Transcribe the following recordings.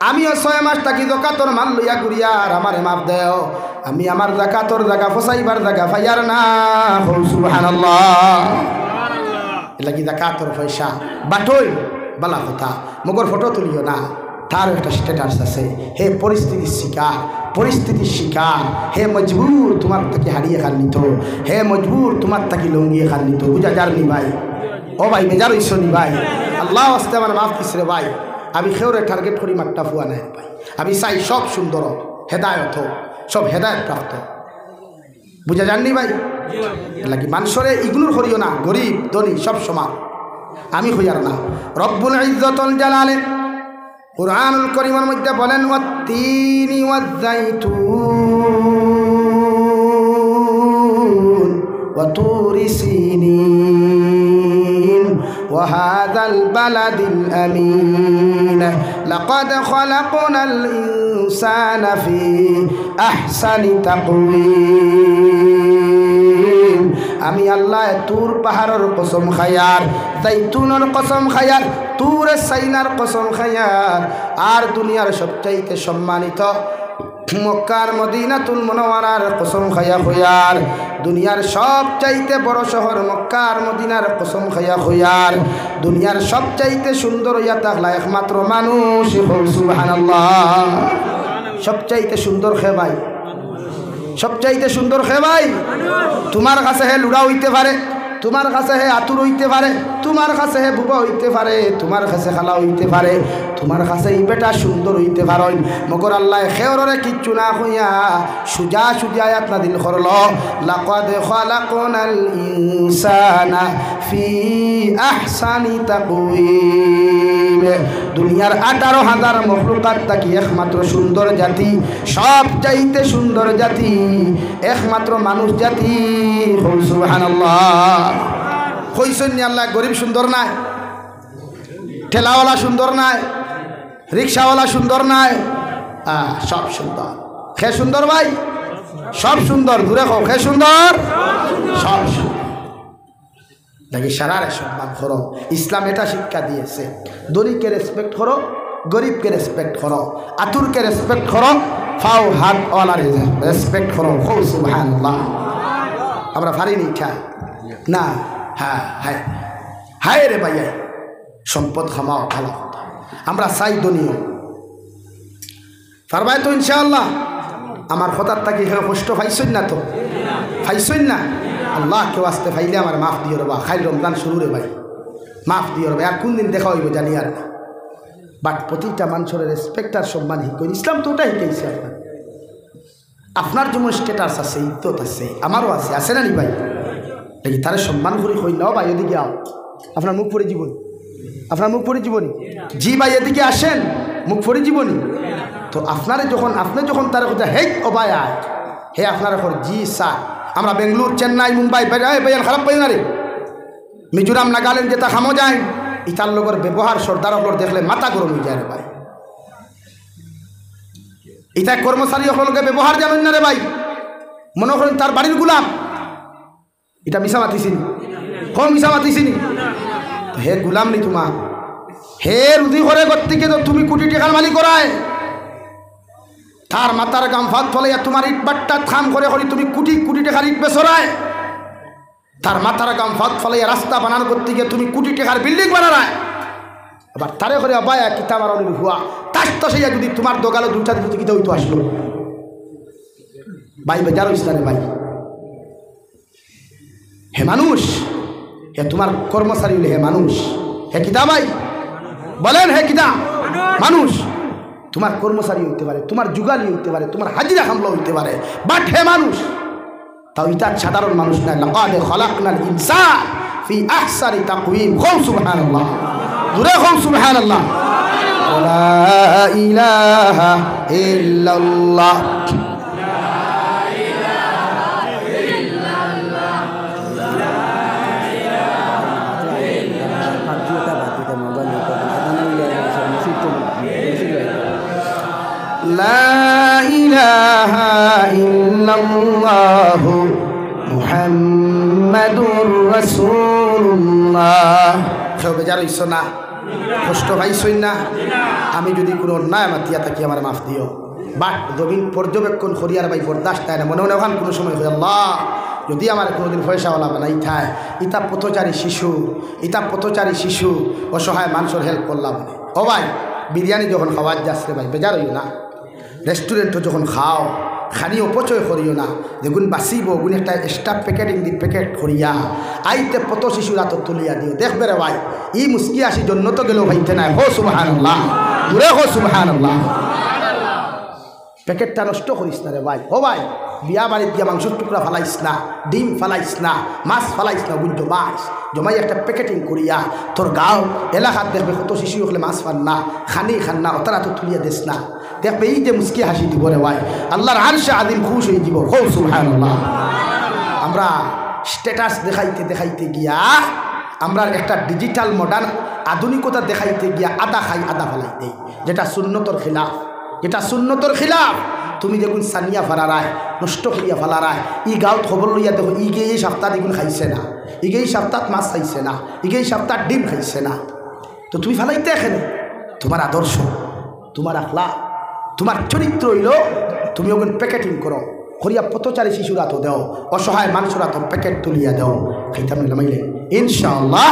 আমিও 6 মাস থাকি জাকাতর মাল লইয়া ঘুরিয়া আর আমারে মাপ দেও আমি আমার জাকাতর জায়গা ফসাইবার জায়গা ফাইয়ার না সুবহানাল্লাহ লাগি জাকাতর পয়সা বাটই বালা কথা মগর ফটো তুলিও না তার একটা স্ট্যাটাস আছে হে পরিস্থিতির শিকার হে মজবুর তোমার থেকে হারিয়ে খান নিত হে মজবুর তোমার থেকে লঙ্গিয়ে খান নিত বুঝা যার নি ভাই ও ভাই বেজার হইছো নি ভাই আল্লাহ আস্তে আমার মাফ দিস রে ভাই আমি খেউরে টার্গেট করি মাঠটা ফুয়া নাই ভাই আমি চাই সব সুন্দর হেদায়ত সব হেদায়ত প্রাপ্ত বুঝা যাননি ভাই লাগি মানুষরে ইগনোর করিও না গরিব ধনী সব সমান আমি হইয়ার না রব্বুল ইজ্জতুল জালালে কুরআনুল কারীমের মধ্যে বলেন ওয়াত-তিনি ওয়াজ-যাইতুন ওয়া তুরি সিনিন ওয়া হাযাল বালাদিল আমিন লাকাদ খালাকনাল ইনসানা ফি আহসানি তাকওয়িম আমি আল্লাহ তুর পাহাড়ের কসম খায়ার জাইতুনের কসম খায়ার তুর সাইনার কসম খায়ার আর দুনিয়ার সবচাইতে সম্মানিত মক্কার মদিনাতুল মুনাওয়ারার কসম খায়া হইয়ার দুনিয়ার সবচাইতে বড় শহর মক্কার মদিনার কসম খায়া হইয়ার দুনিয়ার সবচাইতে সুন্দর হইয়া থাকলা একমাত্র মানুষ সুবহানাল্লাহ সবচাইতে সুন্দর খে ভাই সবচাইতে সুন্দর খে ভাই তোমার কাছে হে লুড়া হইতে পারে তোমার কাছে হে আতুর হইতে পারে তোমার কাছে হে বুবা হইতে পারে তোমার কাছে খালা হইতে পারে তোমার কাছে এই বেটা সুন্দর হইতে পারেন মগর আল্লাহ খেয়রে কিচ্ছু না হইয়া সুজা সুজা আয়াত নাযিল করল লাকাদ খালাকনাল ইনসানা ফি আহসানি তাকওয়িম দুনিয়ার 18,000 মখলুকাত থাকি একমাত্র সুন্দর জাতি সব চাইতে সুন্দর জাতি একমাত্র মানুষ জাতি সুবহানাল্লাহ কইছেন আল্লাহ গরিব সুন্দর নাই ঠেলাওয়ালা সুন্দর নাই রিক্সাওয়ালা সুন্দর নাই সব সুন্দর খে সুন্দর ভাই সব সুন্দর দূরে খাও খে সুন্দর সব সুন্দর দেখি সারারে সম্মান করো ইসলাম এটা শিক্ষা দিয়েছে ধনীকে রেসপেক্ট করো গরিবকে রেসপেক্ট করো আতুরকে রেসপেক্ট করো ফাও হাত ওয়ালার রেসপেক্ট করো সুবহানাল্লাহ আমরা পারিনি ইচ্ছা না হ্যাঁ হ্যাঁ হায় রে ভাইয়া সম্পদ খামাও ভালো কথা আমরা চাই দুনিয়া পারবাই তো ইনশাআল্লাহ আমার কথার তাকে কষ্ট পাইছেন না তো পাইছেন না আল্লাহ কেউ আসতে পাইলে আমার মাফ দিও রে বা খাই রমজান শুরু রে ভাই মাফ দিও রে ভাই আর কোন দিন দেখা হইব জানি আর না বাট প্রতিটা মানুষের রেসপেক্ট আর সম্মান শিখুন ইসলাম তো ওটাই শিখাইছে আপনার যেমন স্ট্যাটাস আছে ইজ্জত আছে আমারও আছে না নি ভাই দেখি তারা সম্মান করি হই নাও ভাই এদিকে আও আপনার মুখ পড়ে জীবনী আপনার মুখ পড়ে জীবনী জি ভাই এদিকে আসেন মুখ পড়ে জীবনী তো আপনারে যখন আপনি যখন তার কথা হে ও ভাই আয় হে আপনার এখন জি স্যার আমরা বেঙ্গলোর চেন্নাই মুম্বাই ভাইয়ান খারাপ পাই না রে মিজোরাম নাগাল্যান্ড যেটা খামো যায় ইতার লোকের ব্যবহার সর্দার ওপর দেখলে মাথা গরম হয়ে যায় রে ভাই ইতা কর্মচারী সকলকে ব্যবহার জানেন না রে ভাই মনে করেন তার বাড়ির গুলাম এটা মিশা মাতিছিনি কম মিশা মাতিছিনি হে গুলাম নি তোমার হে রুদি করে গত্তিকে তো তুমি কোটি টাকার মালিক করায় তার মাথার গাম ফাঁক ফলাইয়া তোমার ইট বাট্টা থাম করে করি তুমি কোটি কোটি টাকার ইট বেসরায় তার মাথার গাম ফাঁক ফলাইয়া রাস্তা বানানোর গত্তিকে তুমি কোটি টাকার বিল্ডিং বানায় আবার তারে করে বায়া কিতা আমার অনুভব হুয়া তার তো সেই যদি তোমার দোকানে দুটা দিতে কিতা হইতো আসলো ভাই বেজার হইস না রে ভাই হে মানুষ হে তোমার কর্মচারী হলে হে মানুষ হে কিতা ভাই বলেন হে কিতা মানুষ তোমার কর্মচারী হইতে পারে তোমার যুগালি হইতে পারে তোমার হাজিরা হামলা হইতে পারে বাট হে মানুষ তাও এটা সাধারণ মানুষ না লাকাদ খালাকনাল ইনসান ফি আহসানি তাকওয়িম কও সুবহানাল্লাহ জোরে কও সুবহানাল্লাহ লা ইলাহা ইল্লাল্লাহ লা ইলাহা ইল্লাল্লাহ মুহাম্মাদুর রাসূলুল্লাহ কেউ বেজার হইছো না কষ্ট পাইছই না? আমি যদি কোনো অন্যায় মাতিয়া থাকি আমার মাফ দিও। বাট জমিন পর্যবেক্ষণ করিয়ার ভাই বরদাস্ত না, মনে মনে ওখান কোনো সময় হয়ে আল্লাহ যদি আমার কোনোদিন পয়সাওয়ালা বানাই থায়, ইতা পথচারী শিশু অসহায় মানুষের হেল্প করলাম। ও ভাই বিরিয়ানি যখন খাওয়ার যাচ্ছে ভাই বেজার হইও না, রেস্টুরেন্টও যখন খাও খানি অপচয় করিও না, যেগুন বাঁচিব ওগুন একটা এক্সট্রা প্যাকেটিং দি প্যাকেট করিয়া আইতে পত শিশুরা তো তুলিয়া দিও। দেখবে রে ভাই ই মুস্কি আসি জন্য তো গেলেও ভাইতে নাই। হো সুবহানাল্লাহ, দূরে হো সুবহানাল্লাহ। প্যাকেটটা নষ্ট করিস না রে ভাই। ও ভাই বিয়া বাড়ির গিয়া মাংসের টুকরা ফালাইস না, ডিম ফালাইস না, মাছ ফালাইস না, গুঞ্জ মাছ জমাই একটা প্যাকেটিং করিয়া তোর গাঁও এলাকাত দেখবে কত শিশু হলে মাছ ফান না, খানি খান না, ওতারা তো তুলিয়া দিস না। দেখবে এই যে মুস্কি হাসি দিব রে ভাই, আল্লাহর আরশে আযীম খুশ হয়ে যাব। হো সুবহানাল্লাহ। আমরা স্ট্যাটাস দেখাইতে গিয়া আমরা একটা ডিজিটাল মডার্ন আধুনিকতা দেখাইতে গিয়া আদা খাই আদা ফেলাই দেই, যেটা সুন্নতর খিলাফ। তুমি দেখুন সানিয়া ফারারায় নষ্ট করিয়া ফালারায়, ই গাঁত খবর লইয়া দেখো ইগে এই সপ্তাহ দেখুন খাইছে না, ইগে এই সপ্তাহ মাছ খাইছে না, ইগে এই সপ্তাহ ডিম খাইছে না। তো তুমি ফালাইতে এখানে তোমার আদর্শ, তোমার আখলা, তোমার চরিত্র হইল তুমি ওখান প্যাকেটিং করো করিয়া পথচারী শিশুরা তো দেও, অসহায় মানুষরা তো প্যাকেট তুলিয়া দেও। খাইতাম নামাইলে ইনশাআল্লাহ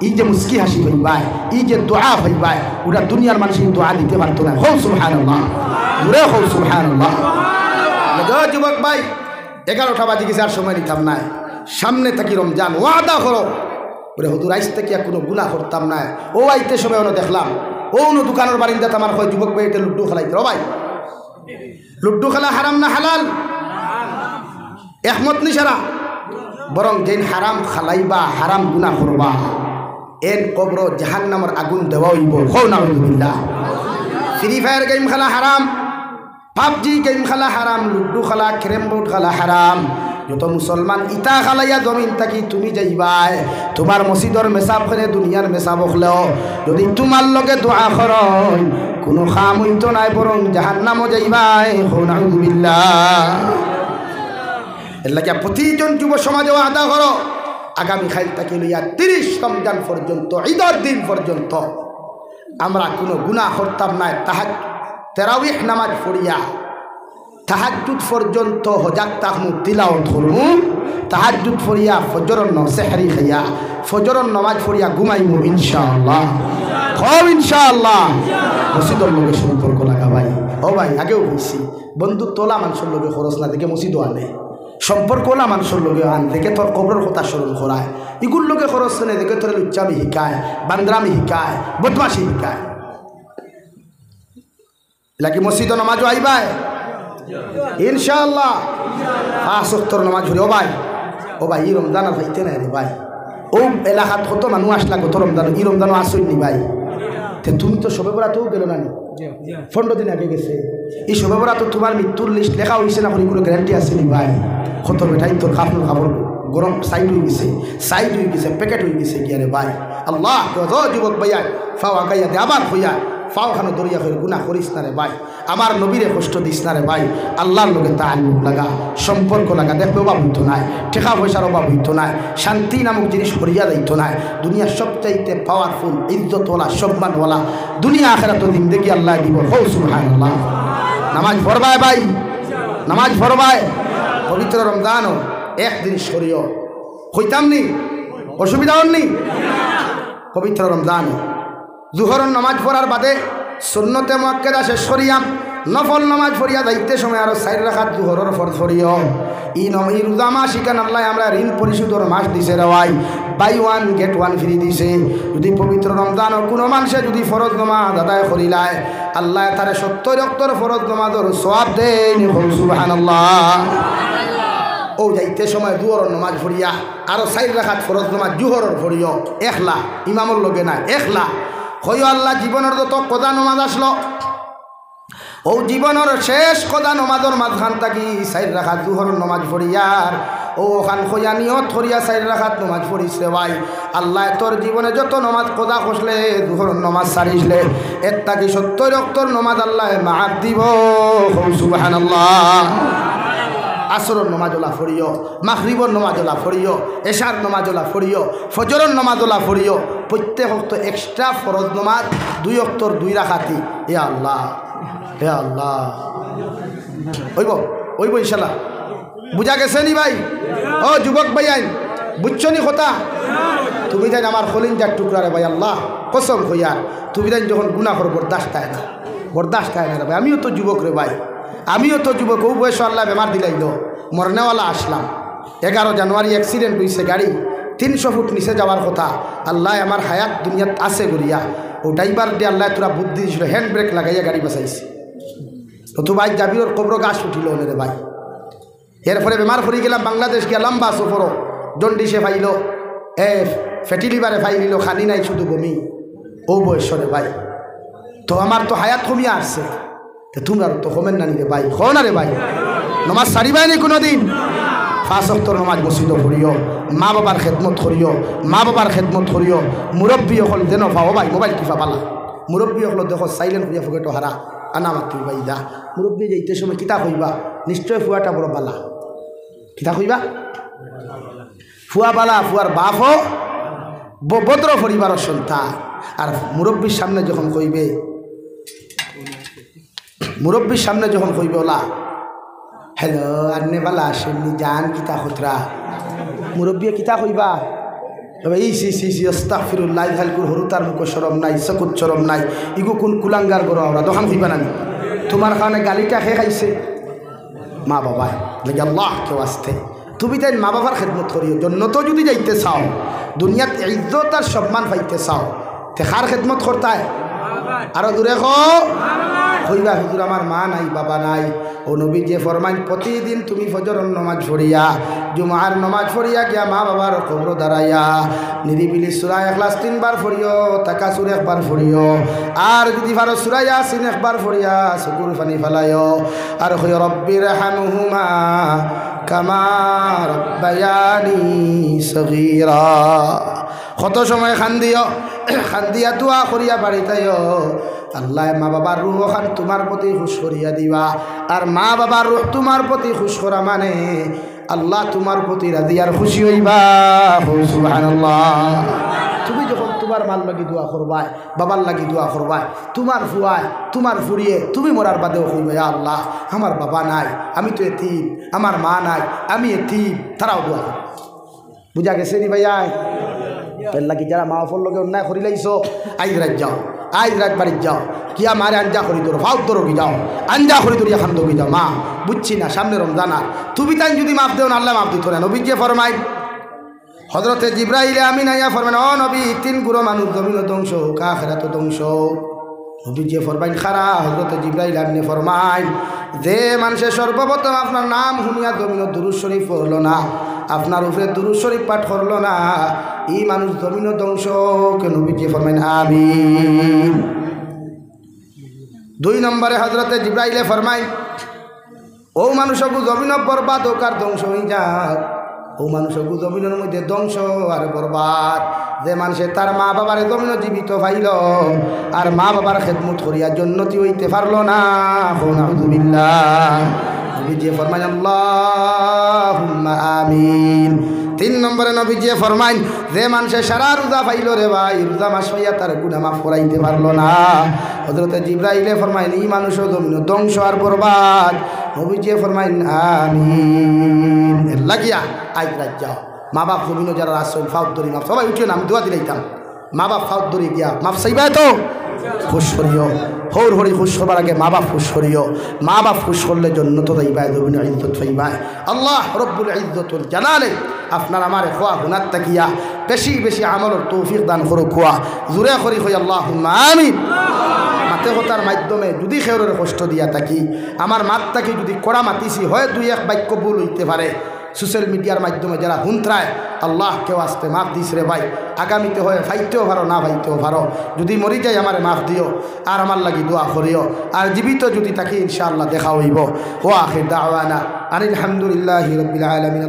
এই যে মুস্কি হাসি হইবাই, এই যে দোয়া হইবাই, ওরা দুনিয়ার মানুষের দোয়া দিতে পারতো না। হো সুবহানাল্লাহ, দূরে হো সুবহানাল্লাহ। যুবক ভাই 11টা বাজে গেছে, আর সময় নিতাম না। সামনে থাকি রমজান, ওয়াদা করো ওরে হুজুর আইস থেকে কোনো গুনাহ করতাম না। ও আইতে সময় অন্য দেখলাম অন্য দোকানের বারিন্দাতে আমার হয় যুবক ভাই এটা লুড্ডু খেলাইতে। ভাই লুড্ডু খেলা হারাম না হালাল? একমত নিশারা বরং যেন হারাম খালাইবা, হারাম গুনাহ করবা, এন কবর জাহান্নামের আগুন দেওয়া হইব। হো নাউযুবিল্লাহ। ফ্রি ফায়ার গেম খেলা হারাম, পাবজি গেম খেলা হারাম, লুড্ডু খেলা, ক্যারেম বোর্ড খেলা হারাম। যত মুসলমান ইটা খালাইয়া জমিন থাকি তুমি যাইবাই, তোমার মসজিদর মেসাব করে দুনিয়ার মেসাব হলেও যদি তোমার লগে দোয়া করন কোনো খাম হইতো নাই, বরং জাহান্নামও যাইবাই। হো নাউযুবিল্লাহ। এর লাগিয়া প্রতিজন যুব সমাজেও আদা করো আগামী খাইল তাকে লইয়া 30 রমজান পর্যন্ত, ঈদের দিন পর্যন্ত আমরা কোনো গুনাহ করতাম না। তারাবিহ নামাজ পড়িয়া তাহাজ্জুদ পর্যন্ত হজাক তাহমু তিলাওয়াত করমু, তাহাজ্জুদ পড়িয়া ফজরের সেহরি খাইয়া ফজরের নামাজ পড়িয়া ঘুমাইমু ইনশাআল্লাহ। হও ইনশাআল্লাহ। মসজিদের লগে সম্পর্ক লাগা ভাই। ও ভাই আগেও হইছি বন্ধুত্ব ওলা মানুষের লগে খরচ না দেখে মসজিদও আনে, সম্পর্ক ওলা মানুষের লগে আন দেখে তোর কবরের কথা স্মরণ করায়, এগুলোর লগে খরচ নেই দেখে তোর লুচ্চামি শিকায়, বান্দ্রামি শিকায়, বদমাশি শিকায়। এলাকি মসজিদও নামাজও আইবাই ইনশাআল্লাহ। 5 ওয়াক্তের নামাজ পড়ি। ও ভাই ই রমজান আর হইতে নাই রে ভাই। ও এলাকাত কত মানুষ আসলা গত রমজান, ই রমজানও আসইনি ভাই। তুমি তো শবে বরাতেও গেল না, 15 দিন আগে গেছে। এই শবে বরাত তোমার মৃত্যুর লিস্ট লেখা হয়েছে না, কোনো গ্যারান্টি আসেনি ভাই। কত বেটাই তোর খাবার গরম সাইড হয়ে গেছে, প্যাকেট হয়ে গেছে কি আরে ভাই। আল্লাহ যুবক ভাইয়া ফাও আগাইয়া দে আবার হইয়া ফাও খানো দরিয়া হয়ে গুনাহ করিস না রে ভাই, আমার নবীরে কষ্ট দিস না রে ভাই। আল্লাহর লোকে তাআল্লুক লাগা, সম্পর্ক লাগা। দেখবে অভাব হইতো নাই, টাকা পয়সার অভাব হইতো নাই, শান্তি নামক জিনিস হরিয়া যাইতো নাই। দুনিয়ার সবচাইতে পাওয়ারফুল, ইজ্জতওয়ালা, সম্মানওয়ালা দুনিয়া আখিরাতের জিন্দেগি আল্লাহ দিব। হো সুবহানাল্লাহ। নামাজ পড়বায় ভাই, নামাজ পড়বায়। পবিত্র রমজানও একদিন সরিও হইতাম নি, অসুবিধা হননি। পবিত্র রমজান জুহরের নামাজ পড়ার বাদে সুন্নতে মুআক্কাদা শেষ করিয়াম, নফল নামাজ পড়িয়া যাইতে সময় আরো 4 রাকাত জুহরের ফরজ পড়িও। ই রোজা মাস ইকান আল্লাহ আমরা ঋণ পরিশোধের মাস দিছে রে ভাই, বাই 1 গেট 1 ফ্রি দিছে। যদি পবিত্র রমজানও কোনো মানুষে যদি ফরজ নামাজ আদায় করিলায় আল্লাহ তারে 70 ওয়াক্তের ফরজ নামাজের সওয়াব দেন। সুবহানাল্লাহ। ও যাইতে সময় জুহরের নামাজ পড়িয়া আরো 4 রাকাত ফরজ নামাজ জুহরের পড়িও, একলা ইমামর লগে না, একলা হইও। আল্লাহ জীবনের যত কদা নামাজ আসলো ও জীবনের শেষ কদা নমাজের মাঝখান থাকি 4 রাকাত জুহরের নামাজ পড়িয়ার ও ওখান খোয়া নিয়ত করিয়া 4 রাকাত নামাজ পড়িস রে ভাই। আল্লাহ তোর জীবনে যত নামাজ কদা খসলে জুহরের নামাজ সারিসলে এর থাকি 70 ওয়াক্তের নামাজ আল্লাহ মাফ দিব। সুবহানাল্লাহ। আসরর নমাজলা ফড়িও, মাগরিবর নমাজলা ফড়িও, এশার নমাজলা ফড়িও, ফজরের নমাজলা ফড়িও। প্রত্যেক ওয়াক্ত এক্সট্রা ফরজ নমাজ 2 ওয়াক্তর 2 রাকাতি। এ আল্লাহ, হে আল্লাহ, ওইব ইনশাল্লাহ। বুঝা গেছে নি ভাই? ও যুবক ভাই আইন বুঝছো নি কথা? তুমি তাই আমার খলিঞ্জার টুকরা রে ভাই, আল্লাহ কসম হইয়া তুমি তাই যখন গুনাহ করো বরদাস্ত হয় না, বরদাস্ত হয় না রে ভাই। আমিও তো যুবক রে ভাই, আমিও তো যুবক। ও বয়স আল্লাহ বেমার দিলাইল, মরনেওয়ালা আসলাম। 11 জানুয়ারি অ্যাক্সিডেন্ট হয়েছে, গাড়ি 300 ফুট নিচে যাওয়ার কথা। আল্লাহ আমার হায়াত দুনিয়াত আছে গড়িয়া, ও ড্রাইভার দিয়ে আল্লাহ তোরা বুদ্ধি দিয়েছিল, হ্যান্ড ব্রেক লাগাইয়া গাড়ি বাঁচাইছে। তো ভাই জাবির কবর গাছ উঠিল রে ভাই। এরপরে বেমার পড়ে গেলাম, বাংলাদেশ গিয়া লম্বা সফর, জন্ডিসে ফাইল, ফ্যাটি লিভারে ফাইলিল, খানি নাই শুধু বমি। ও বয়সরে ভাই, তো আমার তো হায়াত কমিয়া আসছে, তো তোমরা তো কমেন না রে ভাই, না রে ভাই। নমাজ সারিবাই নি কোনো দিন? 5 ওয়াক্তর নমাজ মসজিদ পড়িও, মা বাবার খেদমত করিও, মা বাবার খেদমত করিও। মুরব্বী হল যেন পাও ভাই, মোবাইল টিপা পালা। মুরব্বী হল দেখো সাইলেন্ট হইয়া ফুকেটো হারা আনা মাতি ভাই দা। মুরব্বী যাইতে সময় কিতা কইবা, নিশ্চয় ফুয়াটা বড় বালা। কিতা কইবা? ফুয়া বালা, ফুয়ার বাপও ভদ্র পরিবারের সন্তান। আর মুরব্বীর সামনে যখন কইবে, মুরব্বীর সামনে যখন কইবে ওলা হ্যালো আন্নে বালা আসেননি জান কিতা খতরা, মুরব্বী কিতা কইবা? এই সি আস্তাগফিরুল্লাহ, হালকুর হরুতার মুখ শরম নাই, চকুত শরম নাই, ইগো কোন কুলাঙ্গার গড় ওরা দোকান হইবা না। তোমার কারণে গালিটা খেয়ে খাইছে মা বাবা, লেগে আল্লাহ কেউ আসতে। তুমি তাই মা বাবার খেদমত করিও। জন্নত যদি যাইতে চাও, দুনিয়াত ইজ্জত আর সম্মান পাইতে চাও, তে কার খেদমত করতে? আরো দূরে কইবা হুজুর আমার মা নাই বাবা নাই। ও নবী যে ফরমান প্রতিদিন তুমি ফজরের নামাজ পড়িয়া, জুমার নামাজ পড়িয়া গিয়া মা বাবার কবর দাঁড়াইয়া নিরিবিলি সূরা ইখলাস 3 বার পড়িও, তাকাসুর 1 বার পড়িও, আর যদি পারো সূরা ইয়াসিন 1 বার পড়িয়া চকুর পানি ফেলাইও। আর কই রব্বির হামহুমা কামা রাব্বায়ানি সগীরা। কত সময় খান্দিয়া দোয়া করিয়া বাড়িতাইও, আল্লাহ মা বাবার রুহ খান তোমার প্রতি খুশ করিয়া দিবা। আর মা বাবার রুহ তোমার প্রতি খুশ করা মানে আল্লাহ তোমার প্রতি রাজি আর খুশি হইবা। সুবহানাল্লাহ। তুমি যখন তোমার মাল লাগি দোয়া করবাই, বাবার লাগি দোয়া করবাই, তোমার ফুয়ায় তোমার ফুরিয়ে তুমি মরার বাদেও কইবা ইয়া আল্লাহ আমার বাবা নাই, আমি তো এতিম, আমার মা নাই, আমি এতিম, তারাও দোয়া করবে। বুঝা গেছে নি ভাইয়া? লাগি যারা মা বাবার লগে অন্যায় করি লাইছো, আইজ রাত যাও, আইজ রাত বাড়ি যাও, কিয়া মারে আঞ্জা করি তোর ফাউ তোর কি যাও, আঞ্জা করি তোর এখন দোকি যাও। মা বুঝছি না, সামনে রমজান, তুমি তাই যদি মাফ দেও না আল্লাহ মাফ দিত না। নবী যে ফরমাই, হযরতে জিবরাইল আমিন আইয়া ফরমান, ও নবী 3 গুরু মানুষ জমিন ধ্বংস হোক, আখিরাত ধ্বংস। নবী যে ফরমাইন খারা, হযরতে জিবরাইল আমিন ফরমাইন, যে মানুষের সর্বপ্রথম আপনার নাম শুনিয়া জমিন দুরূদ শরীফ পড়লো না, আপনার উপরে দুরূদ শরীফ পাঠ করলো না, এই মানুষ জমিন ধ্বংস। নবী যে ফরমাইন আমিন। 2 নম্বরে হযরতে জিবরাইলে ফরমাইন, ও মানুষকে জমিন বরবাদ হোক আর ধ্বংস হয়ে যাক, ও মানুষকে জমিনের মধ্যে ধ্বংস আর বরবাদ। যে মানুষে তার মা বাবার জমিন জীবিত পাইল আর মা বাবার খেদমত করিয়া জন্নতি হইতে পারল না, নাউযুবিল্লাহ। নবীজি ফরমাইন আল্লাহুম্মা আমিন। 3 নম্বরে নবীজি ফরমাইন, যে মানুষে সারা রোজা পাইল রে ভাই, রোজা মাস পাইয়া তার গুনাহ মাফ করাইতে পারল না, হযরতে জিবরাইলে ফরমাইন এই মানুষও জমিন ধ্বংস আর বরবাদ। নবীজি ফরমাইন আমিন। লাগিয়া আইজ রাত যাও, মা বাপ জমিন যারা আসল ফাউদ ধরি মাফ, সবাই উঠিও না, আমি দোয়া দিলাইতাম। মা বাপ ফাউদ ধরি গিয়া মাফ চাইবা তো খুশ করিও, হৌর হরি খুশ হবার আগে মা বাপ খুশ করিও। মা বাপ খুশ করলে জন্নত পাইবাই, জমিন ইজ্জত পাইবাই। আল্লাহ রব্বুল ইজ্জতুল জালালে আপনার আমার খোয়া গুনাত তাকিয়া বেশি বেশি আমলের তৌফিক দান করুক। খোয়া জুড়ে করি হই আল্লাহুম্মা আমিন। মাতে কথার মাধ্যমে যদি খেউরের কষ্ট দিয়া থাকি, আমার মাতটাকে যদি কড়া মাতিছি হয় 2-1 বাক্য ভুল হইতে পারে, সোশ্যাল মিডিয়ার মাধ্যমে যারা হুন্ত্রায় আল্লাহ কেউ আসতে মাফ দিস রে ভাই। আগামীতে হয় ফাইতেও পারো না ফাইতেও পারো, যদি মরি যাই আমারে মাফ দিও আর আমার লাগি দোয়া করিও। আর জীবিত যদি থাকি ইনশাআল্লাহ দেখা হইব। ও আখির দাওয়ানা আনিল হামদুলিল্লাহি রাব্বিল আলামিন।